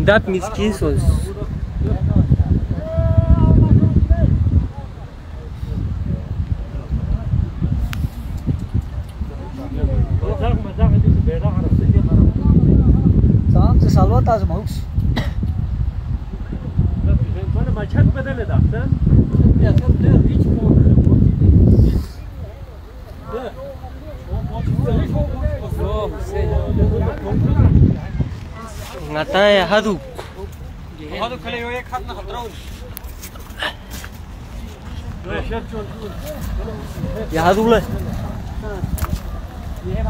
Dap miskisos. Tamam, salvat az mı? Bana maçat bedeli daktın. Ngataya hadu. هذا كله يويك خدنا خطرون. Ya hadu le. Ye